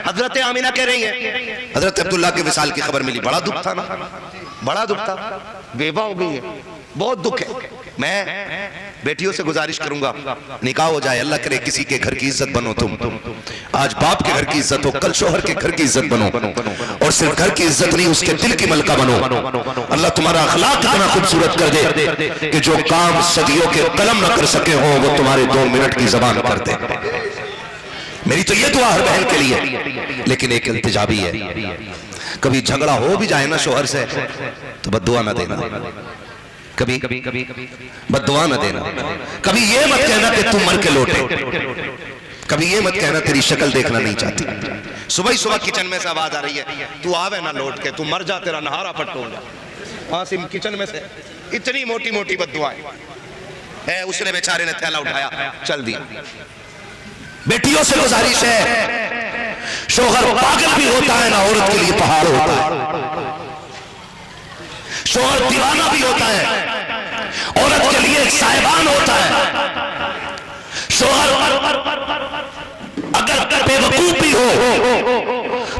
हजरत आमिना कह रही है हजरत अब्दुल्ला के विसाल की खबर मिली, बड़ा दुख था ना, बड़ा दुख था, बेवा हो गई है, बहुत दुख है। मैं बेटियों से गुजारिश करूंगा निकाह हो जाए, अल्लाह करे किसी के घर की इज्जत बनो तुम। आज बाप के घर की इज्जत हो, कल शोहर के घर की इज्जत बनो, और सिर्फ घर की इज्जत नहीं उसके दिल की मलका बनो। अल्लाह तुम्हारा अखलाक इतना खूबसूरत कर दे कि जो काम सदियों के कलम न कर सके हो वो तुम्हारे 2 मिनट की जबान कर दे। मेरी तो ये दुआ हर बहन के लिए। लेकिन एक इल्तिजा भी है, कभी झगड़ा हो भी जाए ना शोहर से तो बद्दुआ ना देना, कभी बद्दुआ न देना, कभी ये मत कहना कि तू मर के लौटे, कभी ये मत कहना तेरी शक्ल देखना नहीं चाहती। सुबह ही सुबह किचन में से आवाज आ रही है तू आवे ना लौट के, तू मर जा, तेरा नहारा पट्ट हो जा। हाँ सिम किचन में से इतनी मोटी मोटी बद्दुआएं है। उसने बेचारे ने थैला उठाया चल दिया। बेटियों से गुजारिश है, शोहर पागल भी होता है ना औरत के लिए पहाड़ होता है, शोहर दीवाना भी होता है, औरत के लिए एक साहिबान होता है। शोहर अगर बेवकूफ भी हो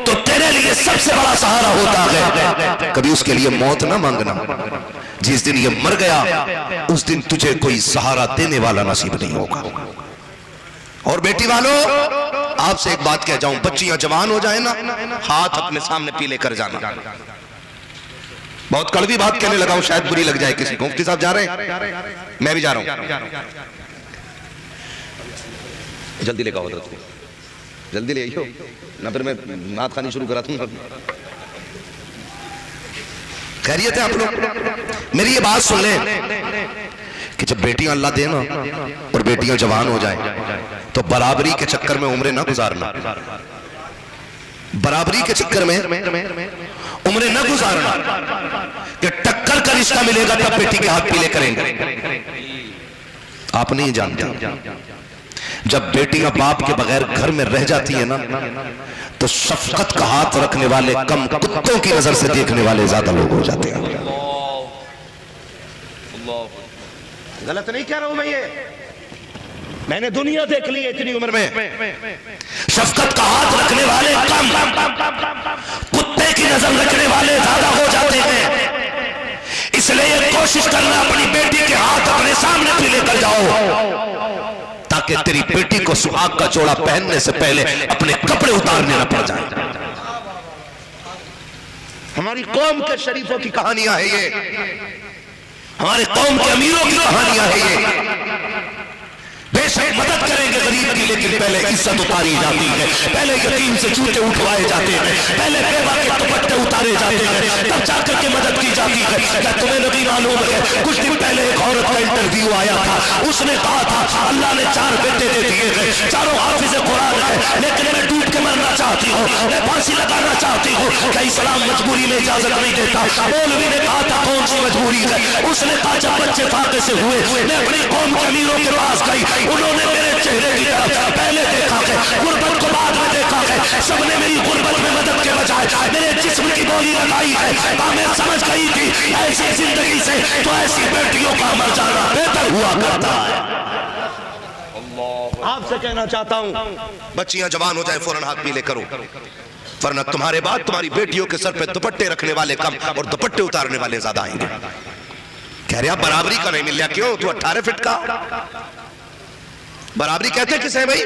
तो तेरे लिए सबसे बड़ा सहारा होता है। कभी उसके लिए मौत ना मांगना, जिस दिन ये मर गया उस दिन तुझे कोई सहारा देने वाला नसीब नहीं होगा। और बेटी वालों आपसे एक बात कह जाऊं, बच्चियां जवान हो जाए ना हाथ अपने सामने पीले कर जाना। बहुत कड़वी बात कहने लगा हूं, शायद बुरी लग जाए किसी को। मुफ्ती साहब जा रहे हैं, मैं भी जा रहा हूं, जल्दी लेकर आओ, जल्दी ले आइयो ना, फिर मैं नात खानी शुरू करा दूंगा। खैरियत है आप लोग? मेरी ये बात सुन लें कि जब बेटियां अल्लाह दे ना और बेटियां जवान हो जाए तो बराबरी के चक्कर में उम्रें ना गुजारना, बराबरी के चक्कर में उम्रें न गुजारना कि टक्कर का रिश्ता मिलेगा तब बेटी के हाथ पीले करेंगे। आप नहीं जानते, जब बेटियां बाप के बगैर घर में रह जाती है ना तो शफकत का हाथ रखने वाले कम, कुत्तों की नजर से देखने वाले ज्यादा लोग हो जाते हैं। गलत नहीं कह रहा हूं मैं, ये मैंने दुनिया देख ली है इतनी उम्र में। शफकत का हाथ रखने वाले कम, कुत्ते की नजर रखने वाले ज्यादा हो जाते हैं। इसलिए कोशिश करना अपनी बेटी के हाथ अपने सामने भी लेकर जाओ ताकि तेरी बेटी को सुहाग का जोड़ा पहनने से पहले अपने कपड़े उतारने न पड़ जाए। हमारी कौम के शरीफों की कहानियां है ये, हमारे कौम के अमीरों की कहानियां है ये। बेशक मदद करेंगे गरीब की, लेकिन पहले इज्जत उतारी जाती है, पहले यतीम से जूते उठवाए जाते हैं, पहले बेवा के दुपट्टे उतारे जाते हैं, तब जाकर के मदद की जाती है। क्या तुम्हें नहीं मालूम है कुछ दिन पहले एक औरत का इंटरव्यू आया था, उसने कहा था अल्लाह ने 4 बेटे दे दिए हैं, चारों हाफिज़ कुरान है, लेकिन मैं डूब के मरना चाहती हूँ, मैं फांसी लगाना चाहती हूँ। क्या इस्लाम मजबूरी में इजाजत नहीं देता? मौलवी ने कहा था कौन सी मजबूरी है? उसने कहा जब बच्चे फाके से हुए मैं अपनी कौम के अमीरों के पास गई, उन्होंने मेरे चेहरे की तरफ पहले देखा है, गुर्बत को बाद में देखा है, सबने मेरी गुर्बत में मदद के बजाय मेरे जिस्म की बोली लगाई है। मैं समझ गई थी ऐसी जिंदगी से तो ऐसी बेटियों का मर जाना बेहतर हुआ करता है। आपसे कहना चाहता हूं बच्चियां जवान हो जाए फौरन हाथ पीले करो, वरना तुम्हारे बाद तुम्हारी बेटियों के सर पे दुपट्टे रखने वाले कम और दुपट्टे उतारने वाले ज्यादा आएंगे। कह रहे बराबरी का नहीं मिल रहा, क्यों? तू 18 फीट का, बराबरी कहते किसे है भाई?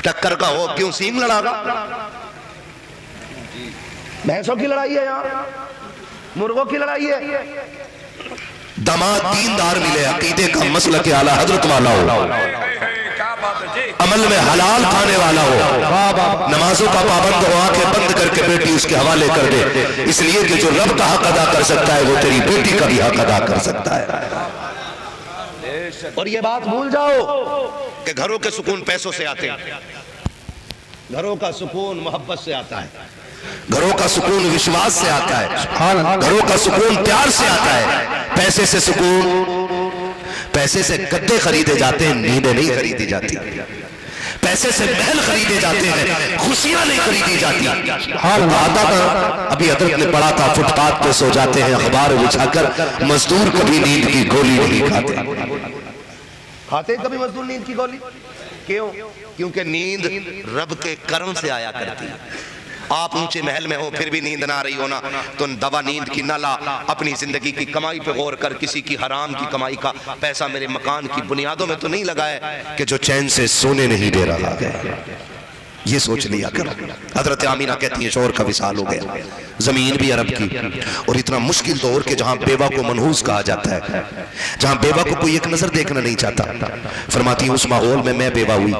टक्कर का हो, क्यों सींग लड़ागा? भैंसों की लड़ाई है यहाँ, मुर्गों की लड़ाई है। दमाद दीनदार मिले, अकीदे का मसला के आला हजरत वाला हो, अमल में हलाल खाने वाला हो, नमाजों का पाबंद हो, आंखें बंद करके बेटी उसके हवाले कर दे, इसलिए कि जो रब का हक अदा कर सकता है वो तेरी बेटी का भी हक अदा कर सकता है। और ये बात भूल जाओ कि घरों के सुकून पैसों से आते हैं, घरों का सुकून मोहब्बत से आता है, घरों का सुकून विश्वास से आता है, घरों का सुकून प्यार से आता है। पैसे से सुकून, पैसे से गद्दे खरीदे जाते हैं, नींदें नहीं खरीदी जाती। पैसे से महल खरीदे जाते हैं, खुशियां नहीं खरीदी जाती। हाँ आता था, अभी हजरत ने पढ़ा था, फुटपाथ पे सो जाते हैं अखबार बिछाकर, मजदूर कभी नींद की गोली नहीं खाते। खाते कभी मजदूर नींद की गोली? क्यों? क्योंकि नींद रब के करम से आया करती है। आप ऊंचे महल में हो फिर भी नींद ना आ रही हो ना, तो दवा नींद की ना ला, अपनी जिंदगी की कमाई पे गौर कर। किसी की हराम की कमाई का पैसा मेरे मकान की बुनियादों में तो नहीं लगा है कि जो चैन से सोने नहीं दे रहा है। ये सोच लिया करो। हजरत आमीना कहती है शौहर का विसाल हो गया, जमीन भी अरब की, और इतना मुश्किल दौर के जहां बेवा को मनहूस कहा जाता है, जहां बेवा को कोई एक नजर देखना नहीं चाहता। फरमाती उस माहौल में मैं बेवा हुई।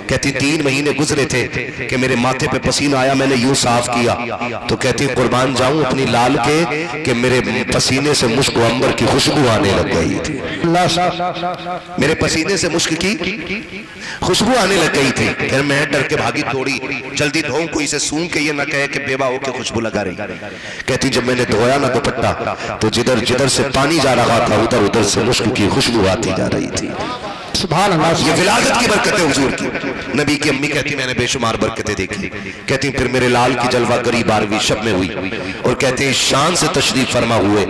कहती 3 महीने गुजरे थे कि मेरे माथे पे पसीना आया, मैंने यूं साफ किया तो कहती कुर्बान जाऊं अपनी लाल के कि मेरे पसीने से मुश्क अंबर की खुशबू आने लग गई थी। मेरे पसीने से मुश्क की खुशबू आने लग गई थी। फिर मैं डर के भागी, थोड़ी जल्दी धोऊं कोई से सूंघ के ये ना कहे कि बेवा होके खुशबू लगा रही। कहती जब मैंने धोया ना दुपट्टा तो जिधर जिधर से पानी जा रहा था उधर उधर से मुश्क की खुशबू आती जा रही थी। सुभान अल्लाह। ये विलादत की बरकतें हुजूर की। नबी की अम्मी कहती मैंने बेशुमार बरकतें देखी। कहती फिर मेरे लाल की जलवागरी 12वीं शब में हुई, और कहते शान से तशरीफ फरमा हुए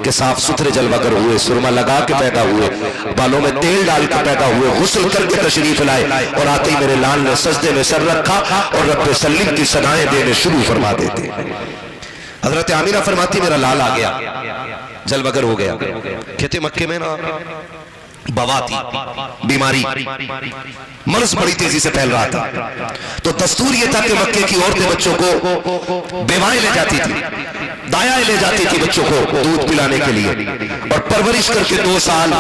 कि साफ सुथरे जलवागर हुए, सुरमा लगा के पैदा हुए, बालों में तेल डाल के पैदा हुए, गुस्ल करके तशरीफ लाए, और आते ही मेरे लाल ने सजदे में सर रखा और रब्बे सल्लीम की सदाएं देने शुरू फरमा देते। हजरत आमीना फरमाती मेरा लाल आ गया, जलवागर हो गया। कहते मक्के में ना बवा थी, बीमारी, मर्ज बड़ी तेजी से फैल रहा था, तो दस्तूर ये था कि मक्के की औरतें बच्चों को बेवाएं ले जाती थी, दायाएं ले जाती थी बच्चों को दूध पिलाने के लिए, और परवरिश करके 2 साल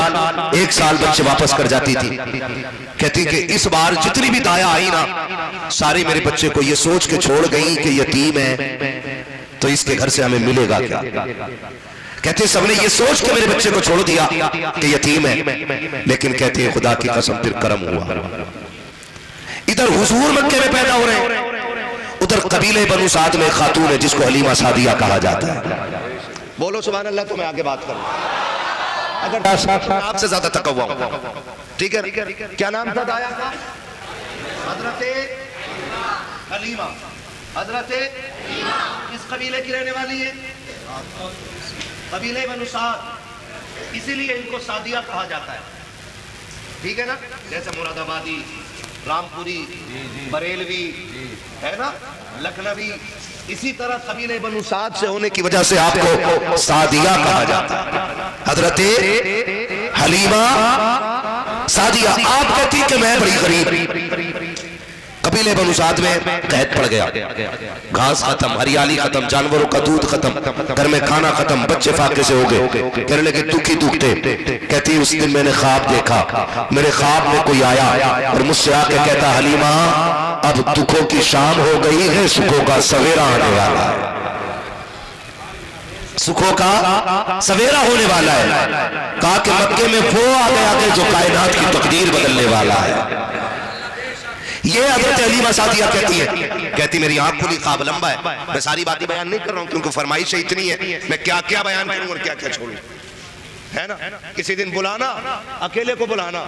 1 साल बच्चे वापस कर जाती थी। कहती कि इस बार जितनी भी दाया आई ना, सारी मेरे बच्चे को ये सोच के छोड़ गई कि यतीम है तो इसके घर से हमें मिलेगा क्या। कहते सबने ये सोच के मेरे बच्चे को छोड़ दिया कि यतीम है, लेकिन कहते हैं खुदा की कसम फिर करम हुआ। इधर हुजूर मक्के में पैदा हो रहे हैं, उधर कबीले बनु साद में खातून है जिसको हलीमा सादिया कहा जाता है। बोलो सुभान अल्लाह। तो मैं आगे बात करूं, अगर आपसे ज्यादा तकव्वा हूं, ठीक है? क्या नाम था दाया का? हजरत हलीमा। हजरत किस कबीले की रहने वाली है? कबीले बनु साद, इसीलिए इनको सादिया कहा जाता है, ठीक है ना? जैसे मुरादाबादी, रामपुरी, बरेलवी है ना, लखनवी, इसी तरह कबीले बनु साद से होने की वजह से आपको सादिया कहा जाता है। हजरत हलीमा सादिया। आप कहती कि मैं बड़ी गरीब, कबीले बनु साद में कैद पड़ गया, घास खत्म, हरियाली खत्म, जानवरों का दूध खत्म, घर में खाना खत्म, बच्चे फाके से हो गए, कहने लगे दुखी दुखते। कहती उस दिन मैंने ख्वाब देखा, मेरे ख्वाब में कोई आया और मुझसे आके कहता हलीमा अब दुखों की शाम हो गई है, सुखों का सवेरा आने वाला है, सुखों का सवेरा होने वाला है। कहा कि मक्के में वो आ गया कि जो कायनात की तकदीर बदलने वाला है। ये हजरत हलीमा सादिया कहती है, कहती मेरी आंख खुली, ख्वाब लंबा है। मैं सारी बातें बयान नहीं कर रहा हूं क्योंकि फरमाइश इतनी है, मैं क्या क्या बयान करूं और क्या क्या छोड़ूं, है ना? किसी दिन बुलाना, अकेले को बुलाना,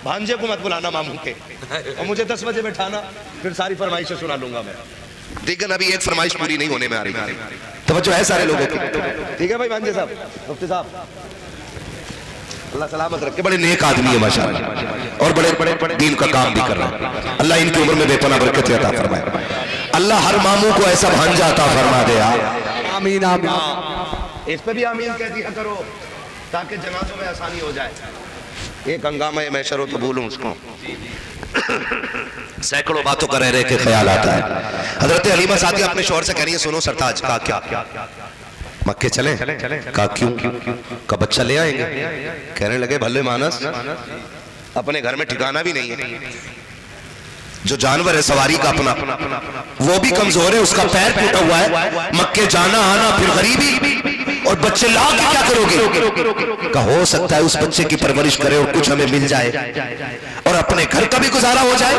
भांजे को मत बुलाना मामू के, और मुझे 10 बजे बैठाना, फिर सारी फरमाइशें सुना लूंगा मैं। ठीक है ना? अभी एक फरमाइश पूरी नहीं होने में आ रही, तवज्जो है सारे लोगों की, ठीक है भाई भांजे साहब, मुफ्ती साहब, अल्लाह सलामत रखे। बड़े नेक आदमी है माशाअल्लाह, और बड़े बड़े दीन का काम भी कर रहे हैं। अल्लाह इनकी उम्र में बेपनाह बरकत अता फरमाए। अल्लाह हर मामू को ऐसा भांजा अता फरमा दे। आमीन आमीन। इस पे भी आमीन कह दिया करो ताकि जनाजों में आसानी हो जाए। एक हंगामा है, मैं शरो तो भूलूं उसको, सैकड़ों बातों का रह रहे के ख्याल आता है। हजरत हलीमा सादिया अपने शौहर से कह रही है सुनो सरताज का क्या मक्के चले? कहा क्यों? का बच्चा ले आएंगे। कहने लगे भले मानस, अपने घर में ठिकाना भी नहीं है, जो जानवर है सवारी का अपना वो भी कमजोर है, उसका पैर टूटा हुआ है, मक्के जाना आना, फिर गरीबी, और बच्चे ला के क्या करोगे? का हो सकता है उस बच्चे की परवरिश करे और कुछ हमें मिल जाए और अपने घर का भी गुजारा हो जाए।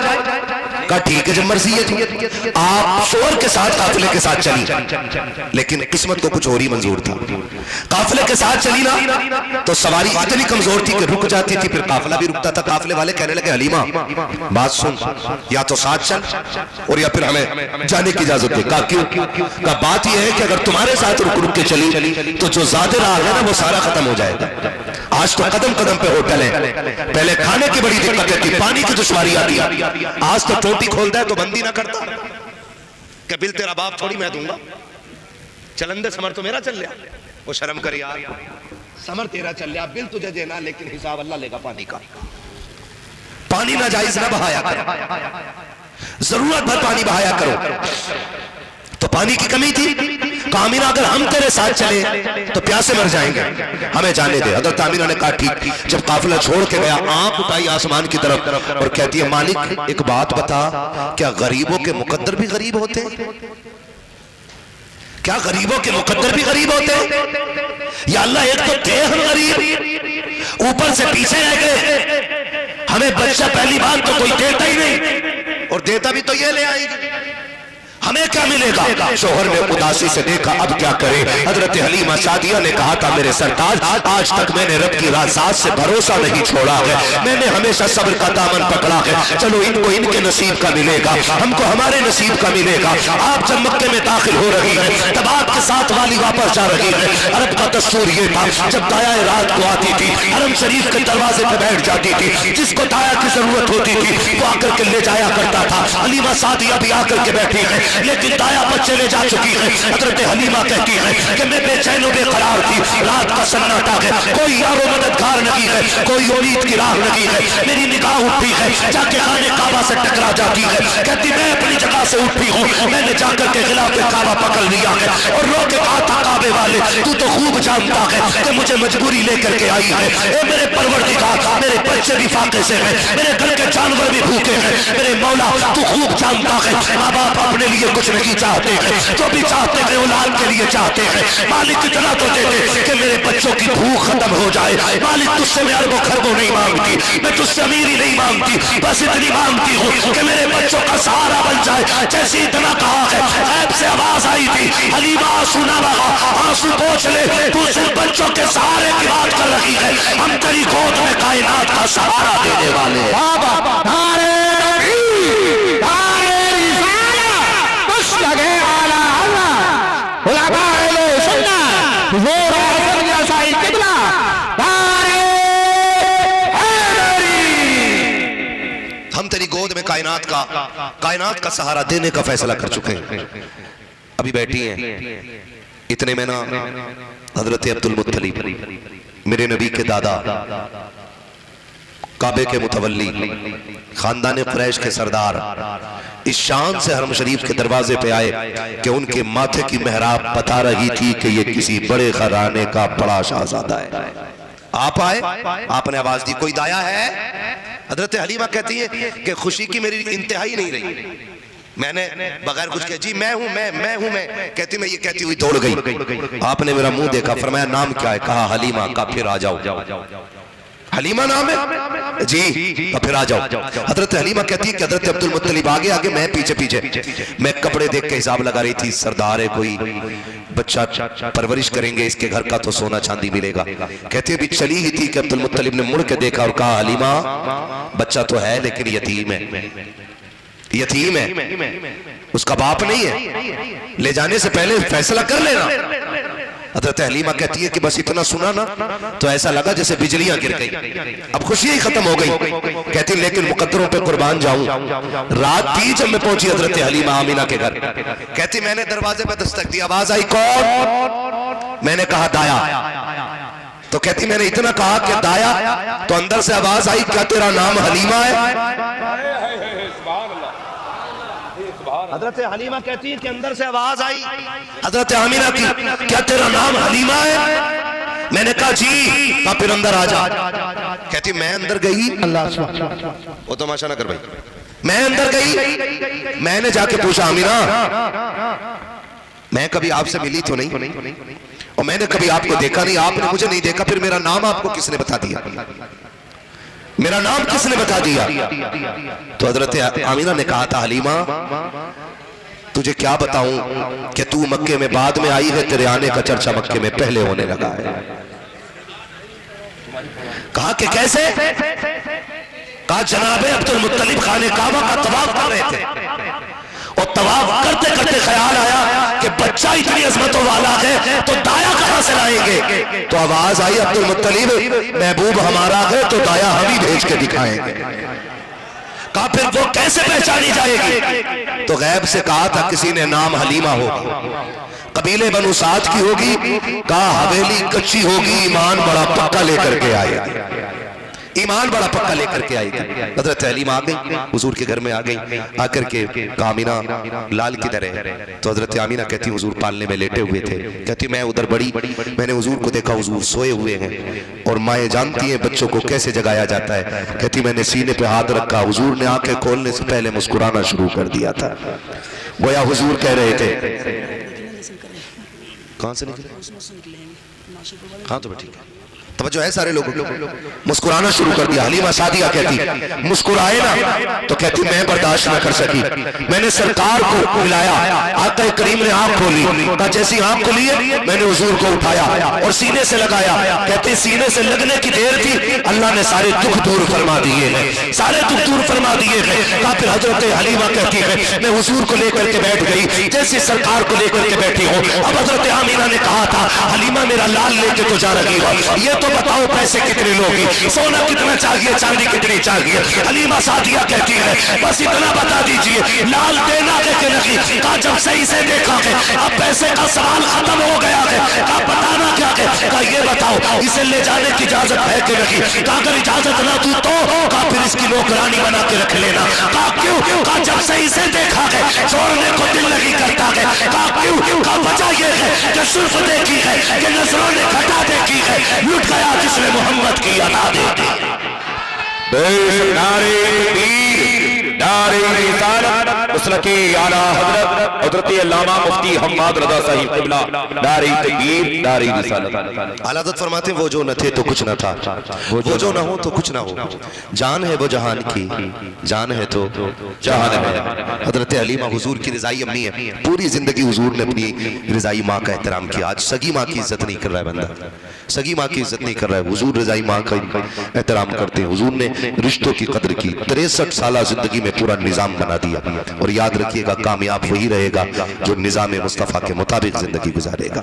का ठीक है जब मर्जी है। आप शोर के साथ काफिले के साथ चली, लेकिन किस्मत को कुछ और ही मंजूर था। काफिले के साथ चली ना तो सवारी इतनी कमजोर थी कि रुक जाती थी, फिर काफिला भी रुकता था। काफिले वाले कहने लगे हलीमा बात सुन, या तो साथ चल और या फिर हमें जाने की इजाजत दे। का क्यों? का बात यह है कि अगर तुम्हारे साथ रुक रुक के चली तो जो ज्यादा राह है ना वो सारा खत्म हो जाएगा। आज तो कदम कदम पे होटल है। पहले खाने की बड़ी दिक्कत थी, पानी की दुश्वारी आती, आज तो टोटी खोलता है तो बंदी ना करता कि बिल तेरा बाप थोड़ी मैं दूंगा, चलंदे समर तो मेरा चल लिया। वो शर्म कर यार, समर तेरा चल लिया, बिल तुझे देना, लेकिन हिसाब अल्लाह लेगा पानी का। पानी ना जायज ना बहाया करो, जरूरत भर पानी बहाया करो। तो पानी की कमी थी, आमीना अगर हम तेरे साथ चले तो प्यासे मर जाएंगे, हमें जाने दे। हज़रत आमीना ने कहा ठीक। जब काफिला छोड़ के गया, आंख उठाई आसमान की तरफ और कहती है मालिक एक बात बता, क्या गरीबों के मुकद्दर भी गरीब होते हैं? क्या गरीबों के मुकद्दर भी गरीब होते हैं? या अल्लाह एक तो थे हम गरीब, ऊपर से पीछे रह गए, हमें बच्चा पहली बात तो कोई देता ही नहीं, और देता भी तो ये ले आएगी, हमें क्या मिलेगा? शोहर ने उदासी से देखा, अब क्या करे। हजरत हलीमा सादिया ने कहा था मेरे सरताज, आज तक मैंने रब की राज़ात से भरोसा नहीं छोड़ा है, मैंने हमेशा सब्र का दामन पकड़ा है। चलो इनको इनके नसीब का मिलेगा, हमको हमारे नसीब का मिलेगा। आप जब मक्के में दाखिल हो रही है तब आपके साथ वाली वापस जा रही है। अरब का दस्तूर ये था, जब दाया रात को आती थी हरम शरीफ के दरवाजे पे बैठ जाती थी, जिसको दाया की जरूरत होती थी वो आकर के ले जाया करता था। हलीमा सादिया भी आकर के बैठी है, लेकिन दाया बच्चे ले जा चुकी है। हजरत हलीमा कहती है कि मैं बेचैन बेकरार थी, रात का सन्नाटा है, कोई यारो मददगार नहीं है, कोई उम्मीद की राह नहीं है। मेरी निगाह उठती है, जाके खाने काबा से टकरा जाती है। कहती मैं अपनी जगह से उठी हूँ, मैंने जाकर के खिलाफ काबा पकड़ लिया है और रो के कहा था काबे वाले तू तो खूब जानता है कि मुझे मजबूरी लेकर के आई है। ए मेरे परवरदिगार, मेरे बच्चे भी फाके से हैं, मेरे घर के जानवर भी भूखे हैं, मेरे मौला तू खूब जानता है माँ बाप अपने लिए कुछ नहीं चाहते हैं, जो भी चाहते हैं औलाद के लिए चाहते हैं। मालिक इतना तो दे दे कि मेरे बच्चों की भूख खत्म हो जाए। मालिक तुझसे मैं अरबों खरबों नहीं मांगती, मैं तुझसे अमीरी नहीं मांगती, बस इतनी मांगती हूँ कि मेरे बच्चों का सहारा बन जाए। जैसे इतना कहा है, ऐब से आवाज आई थी हलीमा आंसू ना बहा, आंसू पोंछ ले, तू सिर्फ बच्चों के सहारे की बात कर रही है, हम तेरी गोद में कायनात का सहारा देने वाले। हम तेरी गोद में कायनात का सहारा देने का फैसला कर चुके हैं। अभी बैठी हैं, इतने में ना हजरत अब्दुल मुत्तलिब मेरे नबी के दादा, काबे के मुतवल्ली, खानदान कुरैश के सरदार, इस शान से हरम शरीफ के दरवाजे पे आए कि उनके माथे की मेहराब बता रही थी कि ये किसी बड़े घराने का बड़ा शहजादा है। आप आए, आपने आवाज दी कोई दाया है? हजरत हलीमा कहती है कि खुशी की मेरी इंतहाई नहीं रही, मैंने बगैर कुछ कहे जी मैं हूं, मैं हूं, मैं कहती, मैं ये कहती हुई दौड़ गई। आपने मेरा मुंह देखा, फरमाया नाम क्या है? कहा हलीमा। का फिर आ जाओ। हलीमा नाम है जी, तो फिर आ जाओ। हजरत हलीमा कहती है कि हजरत अब्दुल मुत्तलिब आगे आगे, मैं पीछे पीछे। मैं कपड़े देख के हिसाब लगा रही थी, सरदार है कोई, बच्चा परवरिश करेंगे, इसके घर का तो सोना चांदी मिलेगा। कहती है भी चली ही थी कि अब्दुल मुत्तलिब ने मुड़ के देखा और कहा हलीमा बच्चा तो है लेकिन यतीम है, यतीम है, उसका बाप नहीं है, ले जाने से पहले फैसला कर लेना। हजरत हलीमा कहती है कि बस इतना सुना ना तो ऐसा लगा जैसे बिजलियां गिर गई, अब खुशी ही खत्म हो गई। कहती लेकिन मुकद्दरों पे कुर्बान जाऊं। रात थी जब मैं पहुंची हजरत हलीमा आमीना के घर। कहती मैंने दरवाजे पे दस्तक दी, आवाज आई कौन? मैंने कहा दाया। तो कहती मैंने इतना कहा कि दाया, तो अंदर से आवाज आई क्या तेरा नाम हलीमा है? हजरत हलीमा कहती है कि अंदर से आवाज आई हजरत आमीना की, क्या तेरा नाम हलीमा है? मैंने कहा जी। कहा फिर अंदर आ जा। कहती मैं अंदर गई, अल्लाह वो तो माशा ना कर भाई, मैं अंदर गई, मैंने जाके पूछा आमीना मैं कभी आपसे मिली तो नहीं और मैंने कभी आपको देखा नहीं, आपने मुझे नहीं देखा, फिर मेरा नाम आपको किसने बता दिया? मेरा नाम किसने बता दिया? तो हजरत आमीना ने कहा था हलीमा तुझे क्या बताऊं कि तू मक्के में बाद में आई है, तेरे आने का चर्चा मक्के में पहले होने लगा है। कहा कि कैसे? कहा जनाबे अब्दुल मुत्तलिब खाने काबा का तवाफ कर रहे थे और तवाफ करते करते ख्याल आया कि बच्चा इतनी अजमतों वाला है तो दाया कहां से लाएंगे? तो आवाज आई अब्दुल मुत्तलिब महबूब हमारा है तो दाया हम ही भेज के दिखाएंगे। कहा फिर वो कैसे पहचानी जाएगी? तो गैब से कहा था किसी ने नाम हलीमा होगा, कबीले बनु साद की होगी, कहा हवेली कच्ची होगी, ईमान बड़ा पक्का लेकर के आएगी, ईमान बड़ा पक्का लेकर के आएगी। हजरत हलीमा आ गई, हुजूर के घर में आ गई, आकर के आमीना लाल की तरह। तो हजरत आमीना कहती हुजूर पालने में लेटे हुए थे, कहती मैं उधर बड़ी, मैंने हुजूर को देखा हुजूर सोए हुए हैं और माएँ जानती हैं बच्चों को कैसे जगाया जाता है। कहती मैंने सीने पे हाथ रखा, हुजूर ने आंखें खोलने से पहले मुस्कुराना शुरू कर दिया था। गोया हुजूर कह रहे थे कहां से निकले? हाँ तो ठीक है, तवज्जो है सारे लोगों को। मुस्कुराना शुरू कर दिया। हलीमा सादिया कहती मुस्कुराए ना तो कहती मैं बर्दाश्त ना कर सकी, मैंने सरकार को मिलाया, आका करीम ने आंख खोली, कहा जैसी आंख खोली है मैंने हुजूर को उठाया और सीने से लगाया। कहते सीने से लगने की देर थी, अल्लाह ने सारे दुख दूर फरमा दिए हैं, सारे दुख दूर फरमा दिए हैं। कहा फिर हजरत हलीमा कहती है मैं हुजूर को लेकर के बैठ गई जैसे सरकार को लेकर के बैठी हूँ। अब हजरत आमीना ने कहा था हलीमा मेरा लाल लेके तो जा रही हो, ये तो बताओ पैसे कितने लोगे, सोना कितना चाहिए, चांदी कितनी चाहिए? हलीमा सादिया कहती है बस इतना बता दीजिए, लाल देना है कि नहीं? कहा जब सही से देखा है अब पैसे का सवाल खत्म हो गया है। कहा बताना क्या है? कहा ये बताओ इसे ले जाने की इजाजत है कि नहीं? कहा अगर इजाजत ना दी तो कहा फिर इसकी नौकरानी बना के रख लेना। कहा क्यों? कहा जब सही से देखा है छोड़ने को दिल नहीं करता है। कहा क्यों? कहा वजह ये है कि सिर्फ देखी है कि नजरों ने घटा देखी है, लुट गया जिसने मोहम्मद की अदा देखी। आलादत फरमाते वो जो न थे तो कुछ न था, वो जो न हो तो कुछ न हो, जान है वो जहान की, जान है तो जहान है। हजरत हलीमा हुजूर की रिजाई अम्मी है, पूरी जिंदगी हुजूर ने अपनी रिजाई माँ का एहतराम किया। आज सगी माँ की इज्जत नहीं कर रहा है बंदा, सगी माँ की इज्जत नहीं कर रहा है, हुजूर रिजाई माँ का एहतराम करते हैं। हुजूर ने रिश्तों की कदर की, 63 साल जिंदगी में पूरा निजाम बना दिया। और याद रखिएगा कामयाब वही रहेगा जो निजाम मुस्तफा के मुताबिक जिंदगी गुजारेगा,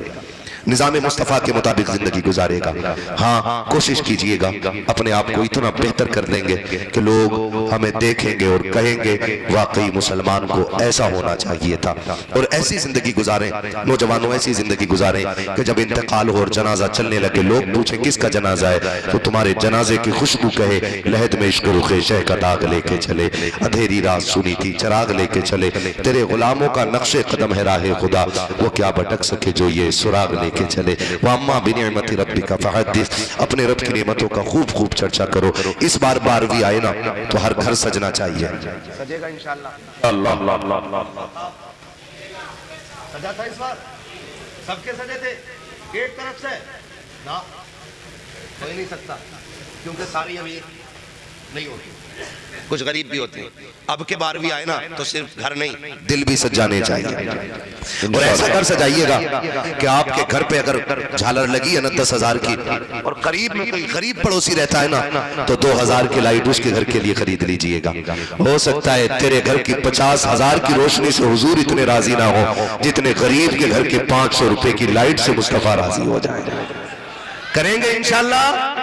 निजाम मुस्तफा के मुताबिक जिंदगी गुजारेगा। हाँ कोशिश कीजिएगा अपने आप को इतना बेहतर कर लेंगे कि लोग हमें देखेंगे और कहेंगे वाकई मुसलमान को ऐसा होना चाहिए था। और ऐसी जिंदगी गुजारें नौजवानों, ऐसी जिंदगी गुजारें कि जब इंतकाल हो और जनाजा चलने लगे लोग पूछे किसका जनाजा है, तो तुम्हारे जनाजे की खुशबू कहे लहद में इश्क रुखे शह का दाग लेके चले, अंधेरी रात सुनी थी चराग लेके चले, तेरे गुलामों का नक्शे कदम है राहे खुदा, वो क्या भटक सके जो ये सुराग के चले। वम्मा बिनिअमति रब्बिका फहद्दिस, अपने रब की नेमतों का खूब खूब चर्चा करो। इस बार 12वीं आए ना तो हर घर सजना चाहिए, सजेगा इंशाअल्लाह। अल्लाह सजा था इस बार, सबके सजे थे एक तरफ से ना, कोई नहीं सकता क्योंकि सारी अभी नहीं होती, कुछ गरीब भी होते हैं। अब के 12वीं आए ना तो सिर्फ घर नहीं दिल भी सजाने चाहिए। और ऐसा घर सजाइएगा कि आपके घर पे अगर झालर लगी है ना 10,000 की और करीब में कोई गरीब पड़ोसी रहता है ना तो 2,000 की लाइट उसके घर के लिए खरीद लीजिएगा। हो सकता है तेरे घर की 50,000 की रोशनी से हुजूर इतने राजी ना हो जितने गरीब के घर के 500 रुपए की लाइट से मुस्तफा राजी हो जाए। करेंगे इंशाअल्लाह।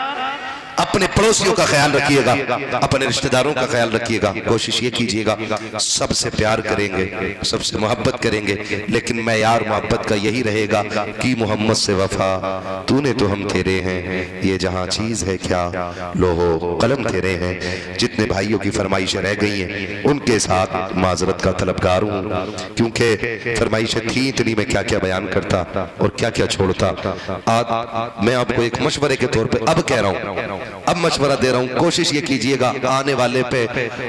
अपने पड़ोसियों का ख्याल रखिएगा, अपने रिश्तेदारों का ख्याल रखिएगा, कोशिश ये कीजिएगा सबसे प्यार करेंगे, सबसे मोहब्बत करेंगे, लेकिन मैं यार मोहब्बत का यही रहेगा कि मोहम्मद से वफा तूने तो हम तेरे हैं, ये जहां चीज है क्या लोहो कलम तेरे हैं। जितने भाइयों की फरमाइशें रह गई हैं उनके साथ माजरत का तलबगार हूँ, क्योंकि फरमाइशें थी इतनी मैं क्या क्या बयान करता और क्या क्या छोड़ता। आज मैं आपको एक मशवरे के तौर पर अब कह रहा हूँ, अब मशवरा दे रहा हूं, कोशिश ये कीजिएगा आने वाले पे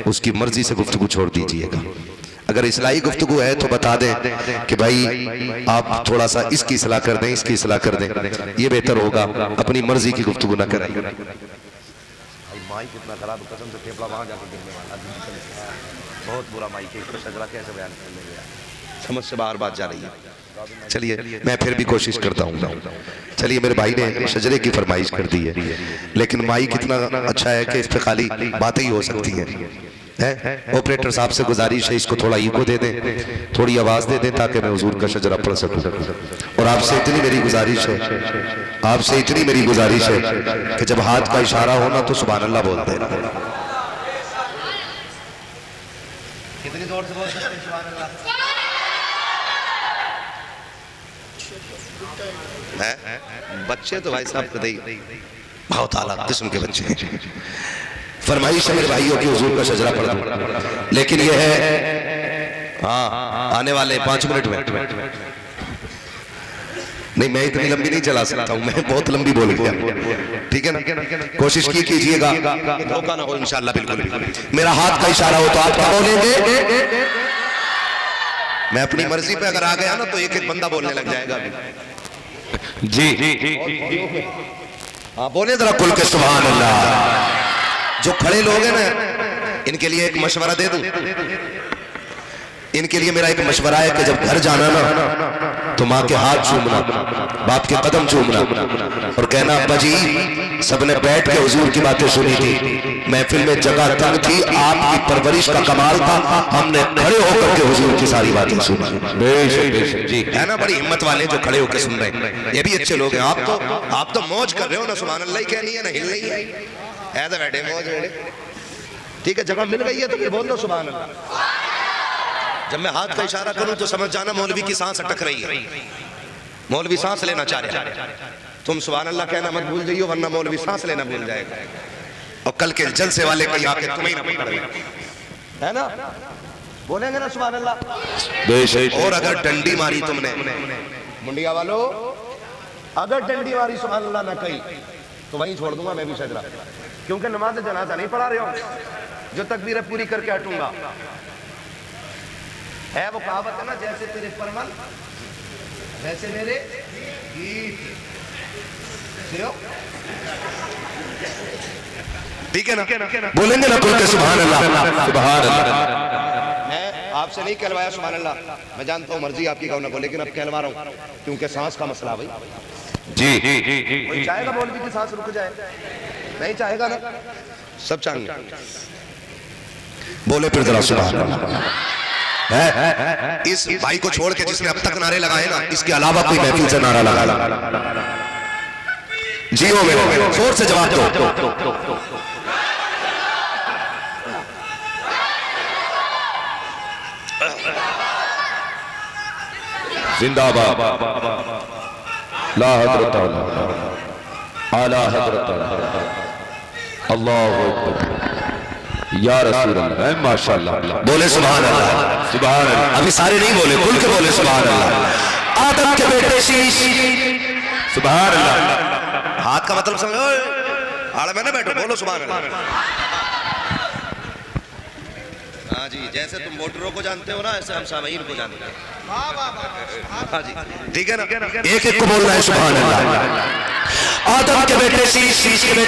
उसकी मर्जी से गुफ्तगू छोड़ दीजिएगा। अगर इस्लाही गुफ्तगू है तो बता दें कि भाई आप थोड़ा सा इसकी इस्लाह कर दें, इसकी इस्लाह कर दें, ये बेहतर होगा। अपनी मर्जी की गुफ्तगू ना करें। बहुत बुरा माइक है, इसको सजरा कैसे बयान कर लेंगे, समझ से बाहर बात जा रही है। चलिए मैं फिर भी कोशिश करता हूँ। चलिए मेरे भाई ने शजरे की फरमाइश कर दी है, लेकिन माइक कितना अच्छा है कि इस पे खाली बातें ही हो सकती हैं। ऑपरेटर साहब से गुजारिश है इसको थोड़ा इको दे दें, थोड़ी आवाज दे दें ताकि मैं हुजूर का शजरा पढ़ सकूं। और आपसे इतनी मेरी गुजारिश है, आपसे इतनी मेरी गुजारिश है कि जब हाथ का इशारा हो ना तो सुभान अल्लाह बोलते हैं। कितनी जोर से बोल सकते हैं सुभान अल्लाह? बच्चे तो भाई साहब कदई बहुत आला किस्म के बच्चे हैं। फरमाइश है मेरे भाइयों की हुजूर का शजरा पढ़ दूं, लेकिन ये है आने वाले 5 मिनट में नहीं, मैं इतनी लंबी नहीं चला सकता हूं, मैं बहुत लंबी बोल गया, ठीक है ना? कोशिश कीजिएगा धोखा ना हो इंशाल्लाह। बिल्कुल मेरा हाथ का इशारा हो तो आप क्या बोलेंगे? मैं अपनी मर्जी पे अगर आ गया ना तो एक एक बंदा बोलने लग जाएगा। जी हाँ बोले जरा खुल के सुभान अल्लाह। जो खड़े लोग हैं ना इनके लिए एक मशवरा दे दूं, इनके लिए मेरा एक मशवरा है कि जब घर जाना ना तो माँ के हाथ चूमना, बाप के कदम चूमना और कहना अब्बा जी सबने बैठ के हुजूर की बातें सुनी थी, महफिल में जगह तंग थी, आपकी परवरिश का कमाल था, हमने खड़े होकर के हुजूर की सारी बातें सुनी। बेशक जी है ना, बड़ी हिम्मत वाले जो खड़े होकर सुन रहे हैं, ये भी अच्छे लोग हैं। आप तो मौज कर रहे हो ना, सुभान अल्लाह ही कहनी है ना, हिल नहीं है ऐसे बैठे मौज बैठे, ठीक है? जगह मिल गई है तो फिर बोल दो सुभान अल्लाह। जब मैं हाथ का इशारा करूं तो समझ जाना मौलवी की सांस अटक रही है, मौलवी सांस लेना चाह रहे हैं। तुम सुभान अल्लाह कहना मत भूल जाइयो वरना मौलवी सांस लेना भूल जाएगा और कल के जलसे वाले कहीं आके तुम्हें ना पकड़ है ना, बोलेंगे ना सुभान अल्लाह। और अगर डंडी मारी तुमने मुंडिया वालों, अगर डंडी मारी सुभान अल्लाह ना कही तो वहीं छोड़ दूंगा मैं भी शजरा, क्योंकि नमाज जनाजा नहीं पढ़ा रहे हो, जो तकबीरें पूरी करके हटूंगा। है वो कहावत है ना, जैसे तेरे फरमान वैसे मेरे गीत, ठीक है ना? बोलेंगे ना खुल के सुभान अल्लाह, सुभान अल्लाह। मैं आपसे नहीं कहलवाया सुभान अल्लाह, मैं जानता हूँ मर्जी आपकी कहो ना को, लेकिन अब कहलवा रहा हूँ क्योंकि सांस का मसला भाई। जी कोई चाहेगा मौलवी की सांस रुक जाए? नहीं चाहेगा ना, सब चाहेंगे। बोले फिर जरा सुभान अल्लाह। इस भाई को छोड़ के जिसने अब तक नारे लगाए ना, इसके अलावा कोई महफिल से नारा लगा जी हो मेरे जोर से जवाब दो। जिंदाबाद ला हज़रत आला हज़रत अल्लाहु अकबर या रसूल अल्लाह, माशाअल्लाह। बोले सुभान अल्लाह, सुभान अल्लाह। अभी सारे नहीं बोले, खुल के बोले सुभान अल्लाह। आदम के बेटे शीश, सुभान अल्लाह। हाथ का मतलब समझो, आड़े में ना बैठो, बोलो सुभान अल्लाह। हाँ जी, जैसे तुम वोटरों को जानते हो ना, ऐसे हम सामीन को जानते हैं। हाँ जी, ठीक है ना? एक एक को बोलना है सुभान अल्लाह। आदम के बेटे शीश, शीश के बेटे